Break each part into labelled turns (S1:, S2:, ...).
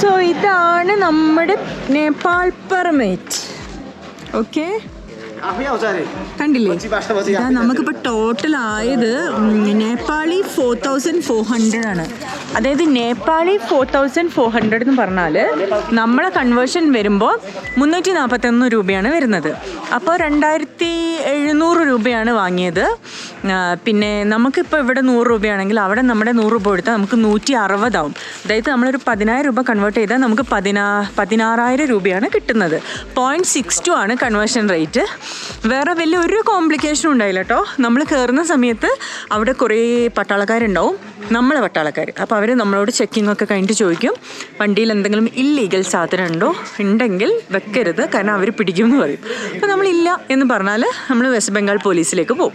S1: So ഇതാണ് നമ്മുടെ Nepal permit. Okay, കണ്ടില്ലേ? ഇതാ നമുക്കിപ്പോൾ ടോട്ടൽ ആയത് നേപ്പാളി 4400 ആണ്. അതായത് നേപ്പാളി 4400 എന്ന് പറഞ്ഞാൽ നമ്മളെ കൺവേർഷൻ വരുമ്പോൾ 341 രൂപയാണ് വരുന്നത്. അപ്പോൾ 2700 രൂപയാണ് വാങ്ങിയത്. പിന്നെ നമുക്കിപ്പോൾ ഇവിടെ 100 രൂപയാണെങ്കിൽ അവിടെ നമ്മുടെ 100 രൂപ കൊടുത്താൽ നമുക്ക് 160 ആവും. അതായത് നമ്മളൊരു 10,000 രൂപ കൺവേർട്ട് ചെയ്താൽ നമുക്ക് 16,000 രൂപയാണ് കിട്ടുന്നത്. 0.62 ആണ് കൺവേർഷൻ റേറ്റ്. വേറെ വലിയ ഒരു കോംപ്ലിക്കേഷനും ഉണ്ടായില്ല കേട്ടോ. നമ്മൾ കയറുന്ന സമയത്ത് അവിടെ കുറേ പട്ടാളക്കാരുണ്ടാവും, നമ്മളെ പട്ടാളക്കാർ. അപ്പോൾ അവർ നമ്മളോട് ചെക്കിംഗ് ഒക്കെ കഴിഞ്ഞിട്ട് ചോദിക്കും വണ്ടിയിൽ എന്തെങ്കിലും ഇല്ലീഗൽ സാധനം ഉണ്ടെങ്കിൽ വെക്കരുത്, കാരണം അവർ പിടിക്കുമെന്ന് പറയും. അപ്പോൾ നമ്മളില്ല എന്ന് പറഞ്ഞാൽ നമ്മൾ വെസ്റ്റ് ബംഗാൾ പോലീസിലേക്ക് പോകും.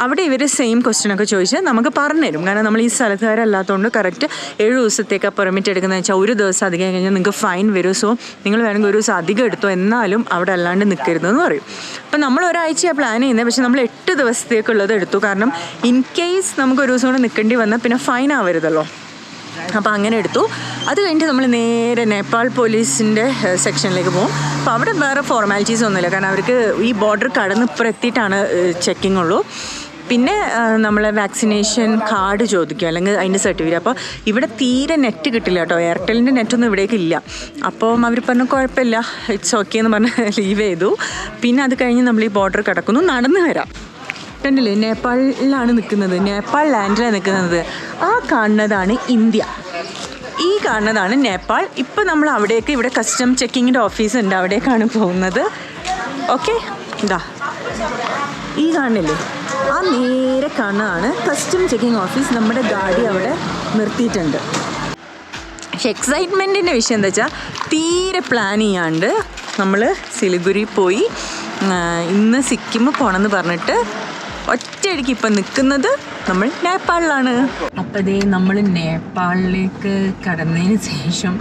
S1: അവിടെ ഇവർ സെയിം ക്വസ്റ്റ്യനൊക്കെ ചോദിച്ച് നമുക്ക് പറഞ്ഞു തരും. കാരണം നമ്മൾ ഈ സ്ഥലത്തുകാരല്ലാത്തതുകൊണ്ട് കറക്റ്റ് 7 ദിവസത്തേക്ക് പെർമിറ്റ് എടുക്കുന്നത് വെച്ചാൽ ഒരു ദിവസം അധികം കഴിഞ്ഞാൽ നിങ്ങൾക്ക് ഫൈൻ വരും. സോ നിങ്ങൾ വേണമെങ്കിൽ ഒരു ദിവസം അധികം എടുത്തോ, എന്നാലും അവിടെ അല്ലാണ്ട് നിൽക്കരുതെന്ന് പറയും. അപ്പം നമ്മൾ ഒരാഴ്ചയാണ് പ്ലാൻ ചെയ്യുന്നത്, പക്ഷേ നമ്മൾ 8 ദിവസത്തേക്കുള്ളത് എടുത്തു. കാരണം ഇൻ കേസ് നമുക്ക് ഒരു ദിവസം കൂടെ നിൽക്കേണ്ടി വന്നാൽ പിന്നെ ഫൈൻ ആവരുതല്ലോ. അപ്പോൾ അങ്ങനെ എടുത്തു. അത് കഴിഞ്ഞിട്ട് നമ്മൾ നേരെ നേപ്പാൾ പോലീസിൻ്റെ സെക്ഷനിലേക്ക് പോകും. അപ്പോൾ അവിടെ വേറെ ഫോർമാലിറ്റീസ് ഒന്നുമില്ല, കാരണം അവർക്ക് ഈ ബോർഡർ കടന്ന് ഇപ്പോൾ എത്തിയിട്ടാണ് ചെക്കിംഗ് ഉള്ളൂ. പിന്നെ നമ്മളെ വാക്സിനേഷൻ കാർഡ് ചോദിക്കുക, അല്ലെങ്കിൽ അതിൻ്റെ സർട്ടിഫിക്കറ്റ്. അപ്പോൾ ഇവിടെ തീരെ നെറ്റ് കിട്ടില്ല കേട്ടോ, എയർടെലിൻ്റെ നെറ്റൊന്നും ഇവിടേക്ക് ഇല്ല. അപ്പം അവർ പറഞ്ഞു കുഴപ്പമില്ല, ഇറ്റ്സ് ഓക്കെ എന്ന് പറഞ്ഞ് ലീവ് ചെയ്തു. പിന്നെ അത് കഴിഞ്ഞ് നമ്മൾ ഈ ബോർഡർ കടക്കുന്നു, നടന്നു വരാം. കണ്ടില്ലേ, നേപ്പാളിലാണ് നിൽക്കുന്നത്, നേപ്പാൾ ലാൻഡിലാണ് നിൽക്കുന്നത്. ആ കാണുന്നതാണ് ഇന്ത്യ, ഈ കാണുന്നതാണ് നേപ്പാൾ. ഇപ്പം നമ്മൾ അവിടേക്ക്, ഇവിടെ കസ്റ്റം ചെക്കിങ്ങിൻ്റെ ഓഫീസ് ഉണ്ട്, അവിടേക്കാണ് പോകുന്നത്. ഓക്കെ, ഇതാ ഈ കാണില്ലേ, ആ നേരെ കാണുന്നതാണ് കസ്റ്റം ചെക്കിങ് ഓഫീസ്. നമ്മുടെ ഗാഡി അവിടെ നിർത്തിയിട്ടുണ്ട്. പക്ഷെ എക്സൈറ്റ്മെൻറ്റിൻ്റെ വിഷയം എന്താ വെച്ചാൽ തീരെ പ്ലാൻ ചെയ്യാണ്ട് നമ്മൾ സിലിഗുരി പോയി ഇന്ന് സിക്കിം പോകണമെന്ന് പറഞ്ഞിട്ട് ഒറ്റയടിക്ക് ഇപ്പം നിൽക്കുന്നത് നമ്മൾ നേപ്പാളിലാണ്. അപ്പോൾ ഇതേ നമ്മൾ നേപ്പാളിലേക്ക് കടന്നതിന് ശേഷം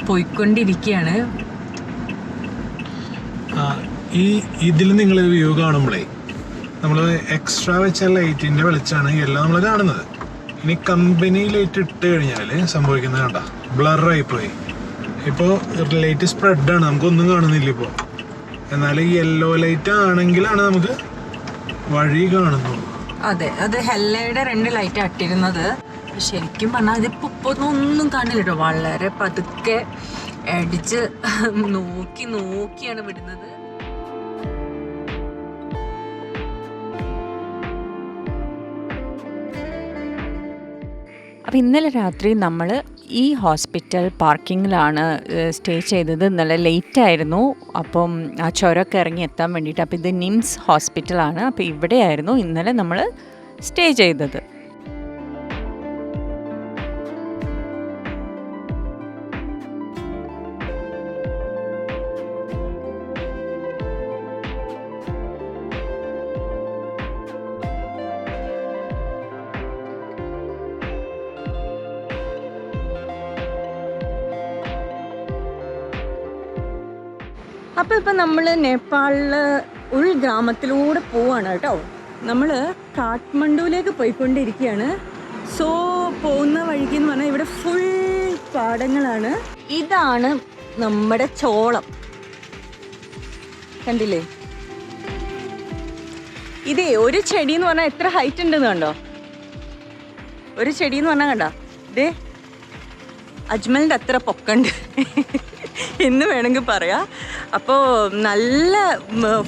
S1: പോയിക്കൊണ്ടിരിക്കുകയാണ്.
S2: ഈ ഇതിൽ നിങ്ങൾ വ്യൂ കാണുമ്പോഴേ നമ്മൾ എക്സ്ട്രാ വെച്ച ലൈറ്റിൻ്റെ വെളിച്ചാണ് എല്ലാം നമ്മൾ കാണുന്നത്. ഇനി കമ്പനി ലൈറ്റ് ഇട്ട് കഴിഞ്ഞാൽ സംഭവിക്കുന്നത് കണ്ട ബ്ലറായി പോയി. ഇപ്പോൾ ലൈറ്റ് സ്പ്രെഡാണ്, നമുക്കൊന്നും കാണുന്നില്ല ഇപ്പോൾ. എന്നാൽ യെല്ലോ ലൈറ്റ് ആണെങ്കിലാണ് നമുക്ക് വഴി കാണുന്നുള്ളൂ.
S1: അതെ, അത് ഹെല്ലയുടെ 2 ലൈറ്റ് അട്ടിരുന്നത്. ശരിക്കും പറഞ്ഞാൽ ഇതിപ്പോൾ ഒന്നും കാണില്ല കേട്ടോ, വളരെ പതുക്കെ അടിച്ച് നോക്കിയാണ് വിടുന്നത്. അപ്പോൾ ഇന്നലെ രാത്രി നമ്മൾ ഈ ഹോസ്പിറ്റൽ പാർക്കിങ്ങിലാണ് സ്റ്റേ ചെയ്തത്. ഇന്നലെ ലേറ്റായിരുന്നു, അപ്പം ആ ചുരമൊക്കെ ഇറങ്ങി എത്താൻ വേണ്ടിയിട്ട്. അപ്പോൾ ഇത് നിംസ് ഹോസ്പിറ്റലാണ്. അപ്പോൾ ഇവിടെയായിരുന്നു ഇന്നലെ നമ്മൾ സ്റ്റേ ചെയ്തത്. അപ്പോൾ ഇപ്പം നമ്മൾ നേപ്പാളിൽ ഉൾഗ്രാമത്തിലൂടെ പോവാണ് കേട്ടോ. നമ്മൾ കാഠ്മണ്ഡുവിലേക്ക് പോയിക്കൊണ്ടിരിക്കുകയാണ്. സോ പോകുന്ന വഴിക്ക് എന്ന് പറഞ്ഞാൽ ഇവിടെ ഫുൾ പാടങ്ങളാണ്. ഇതാണ് നമ്മുടെ ചോളം, കണ്ടില്ലേ? ഇതേ ഒരു ചെടി എന്ന് പറഞ്ഞാൽ എത്ര ഹൈറ്റ് ഉണ്ടെന്ന് കണ്ടോ? ഒരു ചെടി എന്ന് പറഞ്ഞാൽ കണ്ടോ, ഇതേ അജ്മലിൻ്റെ അത്ര പൊക്കണ്ട് എന്ന് വേണമെങ്കിൽ പറയാം. അപ്പോൾ നല്ല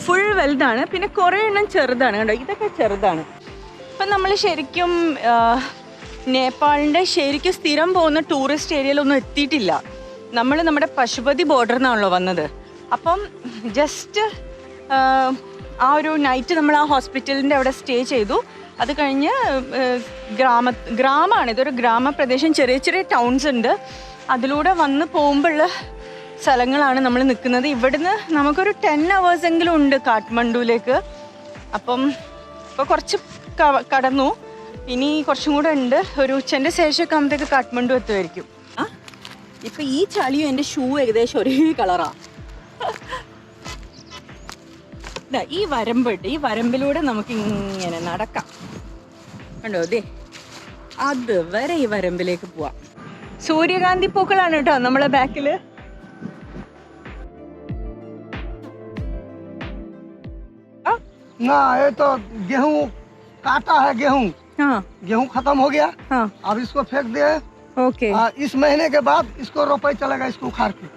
S1: ഫുൾ വെൽതാണ്. പിന്നെ കുറേ എണ്ണം ചെറുതാണ് കണ്ടോ, ഇതൊക്കെ ചെറുതാണ്. ഇപ്പം നമ്മൾ ശരിക്കും നേപ്പാളിൻ്റെ ശരിക്കും സ്ഥിരം പോകുന്ന ടൂറിസ്റ്റ് ഏരിയയിലൊന്നും എത്തിയിട്ടില്ല. നമ്മൾ നമ്മുടെ പശുപതി ബോർഡറിൽ നിന്നാണല്ലോ വന്നത്. അപ്പം ജസ്റ്റ് ആ ഒരു നൈറ്റ് നമ്മൾ ആ ഹോസ്പിറ്റലിൻ്റെ അവിടെ സ്റ്റേ ചെയ്തു. അത് കഴിഞ്ഞ് ഗ്രാമമാണ്, ഇതൊരു ഗ്രാമപ്രദേശം, ചെറിയ ചെറിയ ടൗൺസ് ഉണ്ട്. അതിലൂടെ വന്ന് പോകുമ്പോഴുള്ള സ്ഥലങ്ങളാണ് നമ്മൾ നിൽക്കുന്നത്. ഇവിടുന്ന് നമുക്കൊരു 10 hours എങ്കിലും ഉണ്ട് കാഠ്മണ്ഡുവിലേക്ക്. അപ്പം ഇപ്പോൾ കുറച്ച് കടന്നു, ഇനി കുറച്ചും കൂടെ ഉണ്ട്. ഒരു ഉച്ചൻ്റെ ശേഷമൊക്കെ ആകുമ്പോഴത്തേക്ക് കാഠ്മണ്ഡു എത്തുമായിരിക്കും. ഇപ്പം ഈ ചളിയും എൻ്റെ ഷൂ ഏകദേശം ഒരേ കളറാണ്. ഈ വരമ്പുണ്ട്, ഈ വരമ്പിലൂടെ നമുക്ക് ഇങ്ങനെ നടക്കാം. കണ്ടോ, അതെ അതുവരെ ഈ വരമ്പിലേക്ക് പോവാം. സൂര്യകാന്തി പൂക്കളാണ് കേട്ടോ നമ്മളെ ബാക്കില്.
S3: ना ये तो गेहूं काटा है, गेहूं
S1: हाँ
S3: गेहूं खत्म हो गया।
S1: हाँ
S3: अब इसको फेंक दिए।
S1: ओके.
S3: इस महीने के बाद इसको रोपाई चलेगा, इसको उखाड़ के।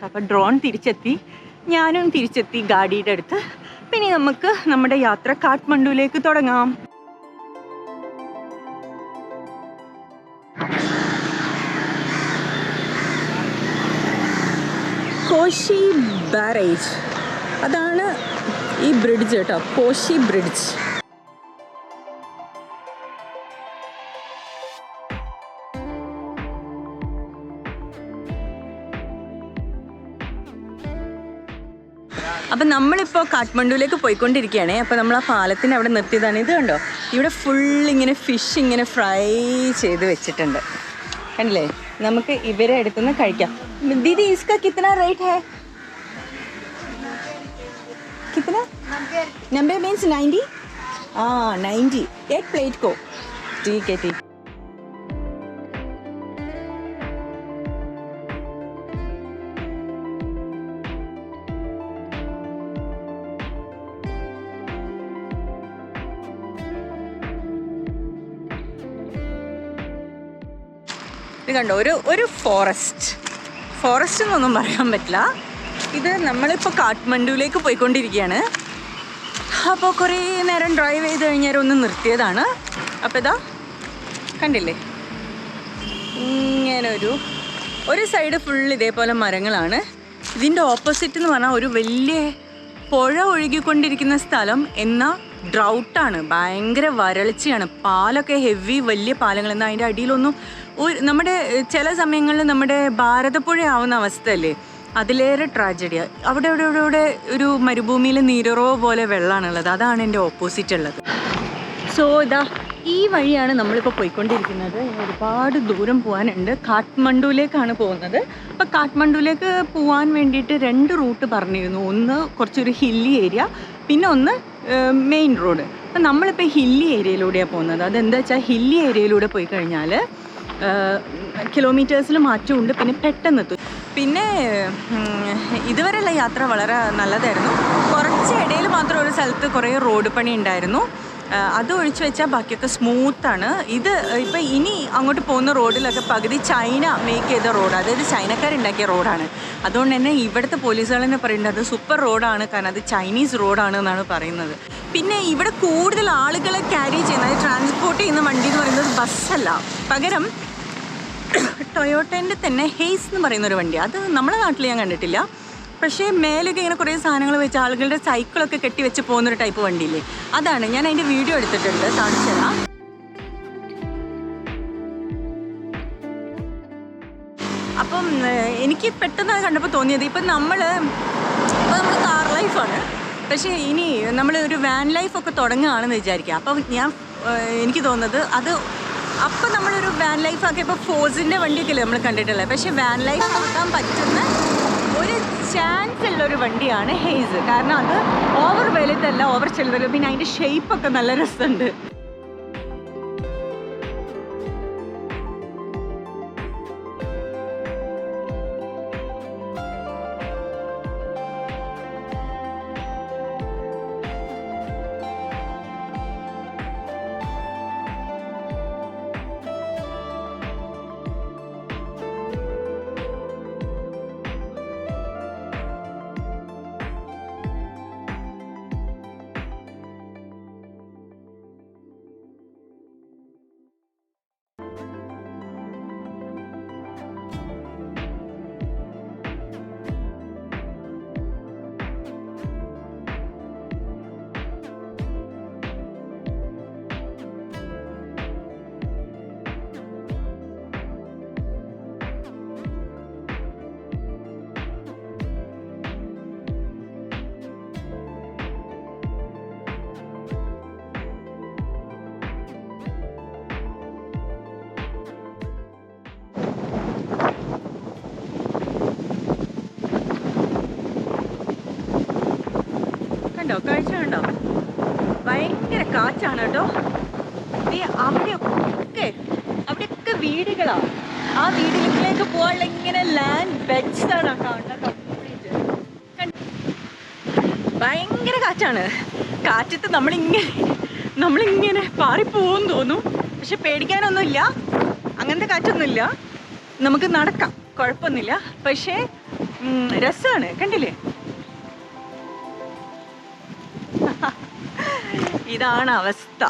S1: അപ്പോൾ ഡ്രോൺ തിരിച്ചെത്തി, ഞാനും തിരിച്ചെത്തി ഗാഡിയുടെ അടുത്ത്. പിന്നെ നമുക്ക് നമ്മുടെ യാത്ര കാഠ്മണ്ഡുവിലേക്ക് തുടങ്ങാം. കോശി ബാരേജ്, അതാണ് ഈ ബ്രിഡ്ജ് കേട്ടോ, കോശി ബ്രിഡ്ജ്. അപ്പം നമ്മളിപ്പോൾ കാഠ്മണ്ഡുവിലേക്ക് പോയിക്കൊണ്ടിരിക്കുകയാണ്. അപ്പോൾ നമ്മൾ ആ പാലത്തിന് അവിടെ നിർത്തിയതാണ്. ഇത് കണ്ടോ, ഇവിടെ ഫുള്ളിങ്ങനെ ഫിഷ് ഇങ്ങനെ ഫ്രൈ ചെയ്ത് വെച്ചിട്ടുണ്ട്, കണ്ടില്ലേ? നമുക്ക് ഇവരെ അടുത്തുനിന്ന് കഴിക്കാം. ദീദി ഇസ്കാ കിतना रेट है? कितना? 90 मीन्स 90? हाँ 90 एक प्लेट को. ठीक है ठीक. ഇത് കണ്ടോ, ഒരു ഫോറസ്റ്റ് എന്നൊന്നും പറയാൻ പറ്റില്ല. ഇത് നമ്മളിപ്പോൾ കാഠ്മണ്ഡുവിലേക്ക് പോയിക്കൊണ്ടിരിക്കുകയാണ്. അപ്പോൾ കുറേ നേരം ഡ്രൈവ് ചെയ്ത് കഴിഞ്ഞാൽ ഒന്ന് നിർത്തിയതാണ്. അപ്പോൾ ഇതാ കണ്ടില്ലേ, ഇങ്ങനെ ഒരു സൈഡ് ഫുൾ ഇതേപോലെ മരങ്ങളാണ്. ഇതിൻ്റെ ഓപ്പോസിറ്റ് എന്ന് പറഞ്ഞാൽ ഒരു വലിയ പുഴ ഒഴുകിക്കൊണ്ടിരിക്കുന്ന സ്ഥലം, എന്നാൽ ഡ്രൗട്ടാണ്, ഭയങ്കര വരൾച്ചയാണ്. പാലൊക്കെ ഹെവി വലിയ പാലങ്ങൾ, എന്നാൽ അതിൻ്റെ അടിയിലൊന്നും നമ്മുടെ ചില സമയങ്ങളിൽ നമ്മുടെ ഭാരതപ്പുഴ ആവുന്ന അവസ്ഥയല്ലേ, അതിലേറെ ട്രാജഡിയാണ്. അവിടെ ഒരു മരുഭൂമിയിൽ നീരുറവ് പോലെ വെള്ളമാണുള്ളത്, അതാണ് എൻ്റെ ഓപ്പോസിറ്റ് ഉള്ളത്. സോ ഇതാ ഈ വഴിയാണ് നമ്മളിപ്പോൾ പോയിക്കൊണ്ടിരിക്കുന്നത്. ഒരുപാട് ദൂരം പോകാനുണ്ട്. കാഠ്മണ്ഡുവിലേക്കാണ് പോകുന്നത്. അപ്പോൾ കാഠ്മണ്ഡുവിലേക്ക് പോകാൻ വേണ്ടിയിട്ട് 2 റൂട്ട് പറഞ്ഞിരുന്നു. ഒന്ന് കുറച്ചൊരു ഹില്ലി ഏരിയ, പിന്നെ ഒന്ന് മെയിൻ റോഡ്. അപ്പം നമ്മളിപ്പോൾ ഹില്ലി ഏരിയയിലൂടെയാണ് പോകുന്നത്. അതെന്താ വെച്ചാൽ ഹില്ലി ഏരിയയിലൂടെ പോയി കഴിഞ്ഞാൽ കിലോമീറ്റേഴ്സിൽ മാറ്റമുണ്ട്, പിന്നെ പെട്ടെന്നെത്തും. പിന്നെ ഇതുവരെയുള്ള യാത്ര വളരെ നല്ലതായിരുന്നു. കുറച്ച് ഇടയിൽ മാത്രം ഒരു സ്ഥലത്ത് കുറേ റോഡ് പണി ഉണ്ടായിരുന്നു. അത് ഒഴിച്ചു വെച്ചാൽ ബാക്കിയൊക്കെ സ്മൂത്താണ്. ഇത് ഇപ്പം ഇനി അങ്ങോട്ട് പോകുന്ന റോഡിലൊക്കെ പകുതി ചൈന മേക്ക് ചെയ്ത റോഡ്, അതായത് ചൈനക്കാരുണ്ടാക്കിയ റോഡാണ്. അതുകൊണ്ട് തന്നെ ഇവിടുത്തെ പോലീസുകൾ തന്നെ പറയുന്നത് അത് സൂപ്പർ റോഡാണ്, കാരണം അത് ചൈനീസ് റോഡാണ് എന്നാണ് പറയുന്നത്. പിന്നെ ഇവിടെ കൂടുതൽ ആളുകളെ ക്യാരി ചെയ്യുന്നത്, ട്രാൻസ്പോർട്ട് ചെയ്യുന്ന വണ്ടി എന്ന് പറയുന്നത് ബസ്സല്ല, പകരം ടൊയോട്ടേൻ്റെ തന്നെ ഹെയ്സ് എന്ന് പറയുന്നൊരു വണ്ടി. അത് നമ്മുടെ നാട്ടിൽ ഞാൻ കണ്ടിട്ടില്ല. പക്ഷേ മേലൊക്കെ ഇങ്ങനെ കുറേ സാധനങ്ങൾ വെച്ച് ആളുകളുടെ സൈക്കിളൊക്കെ കെട്ടിവെച്ച് പോകുന്നൊരു ടൈപ്പ് വണ്ടിയില്ലേ, അതാണ്. ഞാൻ അതിൻ്റെ വീഡിയോ എടുത്തിട്ടുണ്ട്, കാണിച്ചു തരാം. അപ്പം എനിക്ക് പെട്ടെന്ന് കണ്ടപ്പോൾ തോന്നിയത്, ഇപ്പം നമ്മൾ കാർ ലൈഫാണ്, പക്ഷേ ഇനി നമ്മൾ ഒരു വാൻ ലൈഫൊക്കെ തുടങ്ങുകയാണെന്ന് വിചാരിക്കുക. അപ്പം എനിക്ക് തോന്നുന്നത് അത് അപ്പം നമ്മളൊരു വാൻ ലൈഫാക്കിയപ്പോൾ ഫോഴ്സിൻ്റെ വണ്ടിയൊക്കെ നമ്മൾ കണ്ടിട്ടുള്ളത്, പക്ഷേ വാൻ ലൈഫ് ആക്കാൻ പറ്റുന്ന ഒരു ചാൻസ് ഉള്ളൊരു വണ്ടിയാണ് ഹെയ്സ്. കാരണം അത് ഓവർ വലുതല്ല, ഓവർ ചെറുതല്ല, പിന്നെ അതിൻ്റെ ഷേപ്പൊക്കെ നല്ല രസമുണ്ട്. കണ്ടോ, കാഴ്ച കണ്ടോ? ഭയങ്കര കാറ്റാണ് കേട്ടോ. അവിടെയൊക്കെ വീടുകളാണ്. ആ വീടുകളിലേക്ക് പോകാനുള്ള ഇങ്ങനെ ലാൻഡ് ബെഡ്സ് ആണ് കാണുന്നത്. ഭയങ്കര കാറ്റാണ്. കാറ്റത്ത് നമ്മളിങ്ങനെ പാറിപ്പോകുമെന്ന് തോന്നും. പക്ഷെ പേടിക്കാനൊന്നുമില്ല, അങ്ങനത്തെ കാറ്റൊന്നുമില്ല. നമുക്ക് നടക്കാം, കുഴപ്പമൊന്നുമില്ല. പക്ഷേ രസമാണ്, കണ്ടില്ലേ? ഇതാണ് അവസ്ഥ.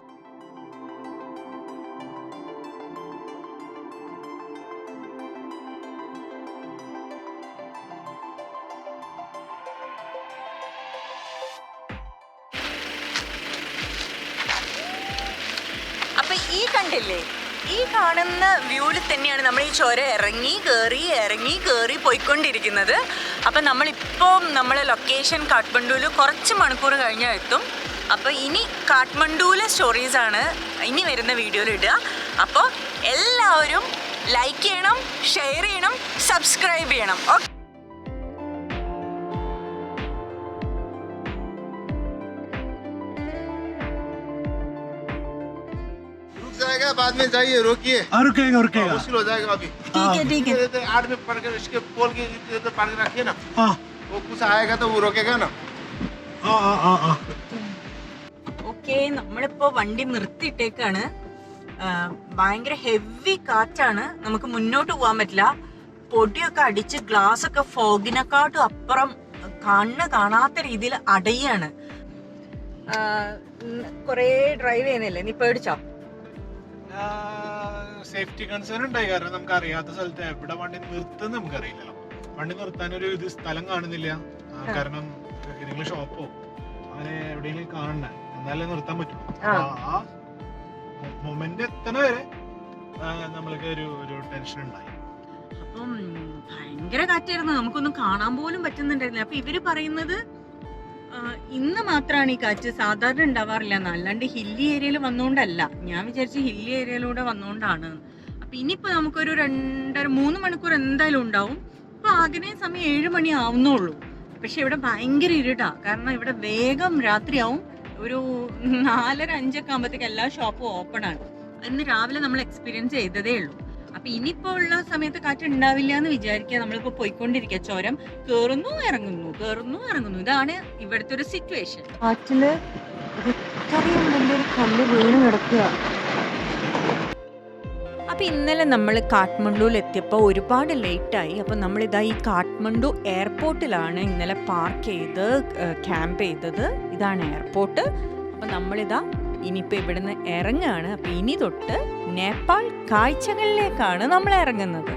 S1: അപ്പൊ ഈ കണ്ടില്ലേ, ഈ കാണുന്ന വ്യൂവിൽ തന്നെയാണ് നമ്മൾ ഈ ചുരം ഇറങ്ങി കയറി പോയിക്കൊണ്ടിരിക്കുന്നത്. അപ്പം നമ്മളിപ്പോൾ നമ്മളെ ലൊക്കേഷൻ കാഠ്മണ്ഡുവിൽ കുറച്ച് മണിക്കൂർ കഴിഞ്ഞാൽ എത്തും. അപ്പോൾ ഇനി കാഠ്മണ്ഡുവിലെ സ്റ്റോറീസാണ് ഇനി വരുന്ന വീഡിയോയിൽ ഇടുക. അപ്പോൾ എല്ലാവരും ലൈക്ക് ചെയ്യണം, ഷെയർ ചെയ്യണം, സബ്സ്ക്രൈബ് ചെയ്യണം. ഓക്കെ.
S4: बाद में जाइए, रोकिए।
S2: रुकेगा
S4: मुश्किल हो जाएगा अभी।
S1: ठीक है।
S4: 8 में पड़ कर इसके पोल के तो पार रखिए ना। वो कुछ आएगा तो वो रोकेगा ना।
S1: ഓക്കെ, നമ്മളിപ്പോൾ വണ്ടി നിർത്തിയിട്ടേക്കാണ്. ഭയങ്കര ഹെവി കാറ്റാണ്, നമുക്ക് മുന്നോട്ട് പോകാൻ പറ്റില്ല. പൊടിയൊക്കെ അടിച്ച് ഗ്ലാസ് ഒക്കെ ഫോഗിനെക്കാട്ടും അപ്പുറം കണ്ണ് കാണാത്ത രീതിയിൽ അടയാണ്. കുറേ ഡ്രൈവ് ചെയ്യുന്നില്ലേ, നീ പേടിച്ചോ?
S2: സേഫ്റ്റി കൺസേൺ ഉണ്ടായി. കാരണം നമുക്ക് അറിയാത്ത സ്ഥലത്ത് എവിടെ വണ്ടി നിർത്തുന്ന നമുക്കറിയില്ലല്ലോ. വണ്ടി നിർത്താനൊരു സ്ഥലം കാണുന്നില്ല. കാരണം ഏതെങ്കിലും ഷോപ്പോ അങ്ങനെ എവിടെയെങ്കിലും കാണണ്ട, എന്നാലേ നിർത്താൻ പറ്റും. ആ മൊമെന്റ് എത്തണ വരെ നമ്മൾക്ക് ഒരു ടെൻഷൻ ഉണ്ടായി.
S1: അപ്പം ഭയങ്കര കാറ്റായിരുന്നു, നമുക്കൊന്നും കാണാൻ പോലും പറ്റുന്നുണ്ടായിരുന്നില്ല. അപ്പൊ ഇവര് പറയുന്നത് ഇന്ന് മാത്രമാണ് ഈ കാറ്റ്, സാധാരണ ഉണ്ടാവാറില്ല. അല്ലാണ്ട് ഹില്ലി ഏരിയയിൽ വന്നുകൊണ്ടല്ല. ഞാൻ വിചാരിച്ചു ഹില്ലി ഏരിയയിലൂടെ വന്നുകൊണ്ടാണ്. അപ്പൊ ഇനിയിപ്പോ നമുക്കൊരു 2.5-3 മണിക്കൂർ എന്തായാലും ഉണ്ടാവും. അപ്പൊ ആഗ്രഹ സമയം 7 മണി ആവുന്നുള്ളൂ. പക്ഷെ ഇവിടെ ഭയങ്കര ഇരുട്ടാ, കാരണം ഇവിടെ വേഗം രാത്രിയാവും. ഒരു 4:30-5 ഒക്കെ ആകുമ്പോഴത്തേക്ക് എല്ലാ ഷോപ്പും ഓപ്പൺ ആണ്. ഇന്ന് രാവിലെ നമ്മൾ എക്സ്പീരിയൻസ് ചെയ്തതേ ഉള്ളൂ. അപ്പൊ ഇനിയിപ്പോ ഉള്ള സമയത്ത് കാറ്റ് ഉണ്ടാവില്ല എന്ന് വിചാരിക്കുക. നമ്മളിപ്പോ പോയിക്കൊണ്ടിരിക്കുക, ചുരം കേറുന്നു ഇറങ്ങുന്നു. ഇതാണ് ഇവിടുത്തെ ഒരു സിറ്റുവേഷൻ. കാറ്റില് ഇത്രയും വലിയൊരു കല്ല് വീണ് കിടക്കുക. അപ്പോൾ ഇന്നലെ നമ്മൾ കാഠ്മണ്ഡുവിൽ എത്തിയപ്പോൾ ഒരുപാട് ലേറ്റായി. അപ്പോൾ നമ്മളിതാ ഈ കാഠ്മണ്ഡു എയർപോർട്ടിലാണ് ഇന്നലെ പാർക്ക് ചെയ്ത് ക്യാമ്പ് ചെയ്തത്. ഇതാണ് എയർപോർട്ട്. അപ്പോൾ നമ്മളിതാ ഇനിയിപ്പോൾ ഇവിടുന്ന് ഇറങ്ങുകയാണ്. അപ്പോൾ ഇനി തൊട്ട് നേപ്പാൾ കാഴ്ചകളിലേക്കാണ് നമ്മൾ ഇറങ്ങുന്നത്.